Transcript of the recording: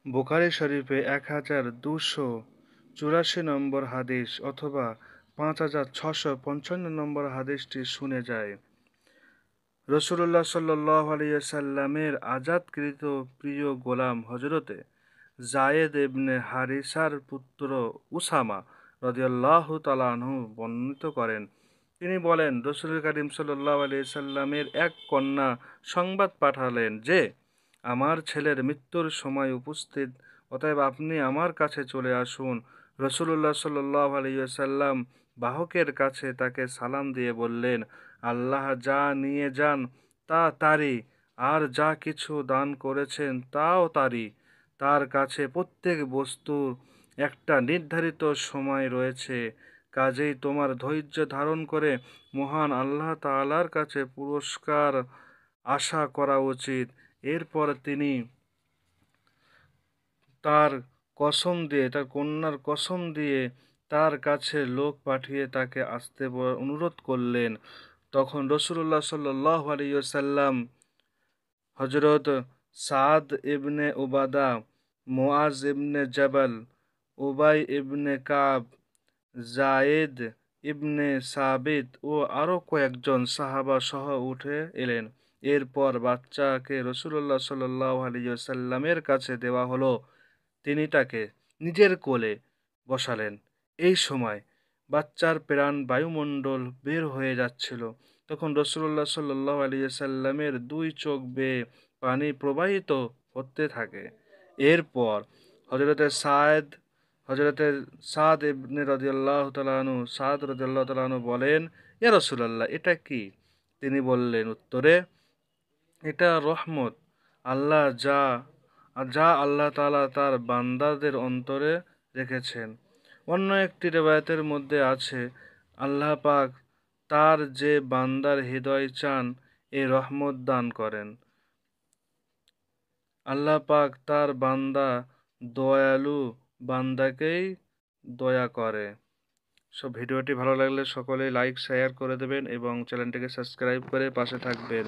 বুখারী শরীফে 1284 নম্বর হাদিস অথবা 5655 নম্বর হাদিসটি শুনে যায়। রাসূলুল্লাহ সাল্লাল্লাহু আলাইহি সাল্লামের আজাদকৃত প্রিয় গোলাম হযরতে যায়েদ ইবনে হারিসার পুত্র উসামা রাদিয়াল্লাহু তাআলা আনহু বর্ণিত করেন, তিনি বলেন, রাসূল করিম সাল্লাল্লাহু আলাইহি সাল্লামের এক কন্যা সংবাদ পাঠালেন যে, আমার ছেলের মৃত্যুর সময় উপস্থিত, অতএব আপনি আমার কাছে চলে আসুন। রাসূলুল্লাহ সাল্লাল্লাহু আলাইহি সাল্লাম বাহকের কাছে তাকে সালাম দিয়ে বললেন, আল্লাহ যা নিয়ে যান তা তারই, আর যা কিছু দান করেছেন তাও তারই। তার কাছে প্রত্যেক বস্তুর একটা নির্ধারিত সময় রয়েছে, কাজেই তোমার ধৈর্য ধারণ করে মহান আল্লাহ তাআলার কাছে পুরস্কার আশা করা উচিত। এরপর তিনি তার কন্যার কসম দিয়ে তার কাছে লোক পাঠিয়ে তাকে আসতে অনুরোধ করলেন। তখন রাসূলুল্লাহ সাল্লাল্লাহু আলাইহি ওয়াসাল্লাম হযরত সাদ ইবনে উবাদা, মুআজ ইবনে জাবাল, উবাই ইবনে কাব, যায়েদ ইবনে সাবিত ও আরো কয়েকজন সাহাবা সহ উঠে এলেন। এরপর বাচ্চাকে রাসূলুল্লাহ সাল্লাল্লাহু আলাইহি ওয়াসাল্লামের কাছে দেওয়া হলো। তিনি তাকে নিজের কোলে বসালেন। এই সময় বাচ্চার প্রাণ বায়ুমণ্ডল বের হয়ে যাচ্ছিল। তখন রাসূলুল্লাহ সাল্লাল্লাহু আলাইহি সাল্লামের দুই চোখ বেয়ে পানি প্রবাহিত হতে থাকে। এরপর হযরতে সাদ হযরতে সাদ ইবনে রাদিয়াল্লাহু তাআলা আনহু বলেন, ইয়া রাসূলুল্লাহ, এটা কি? তিনি বললেন উত্তরে, এটা রহমত, আল্লাহ যা যা আল্লাহ তাআলা তার বান্দাদের অন্তরে রেখেছেন। অন্য একটি রিওয়ায়াতের মধ্যে আছে, আল্লাহ পাক তার যে বান্দার হৃদয় চান এই রহমত দান করেন। আল্লাহ পাক তার দয়ালু বান্দাকেই দয়া করে। ভিডিওটি ভালো লাগলে সকলেই লাইক শেয়ার করে দেবেন এবং চ্যানেলটিকে সাবস্ক্রাইব করে পাশে থাকবেন।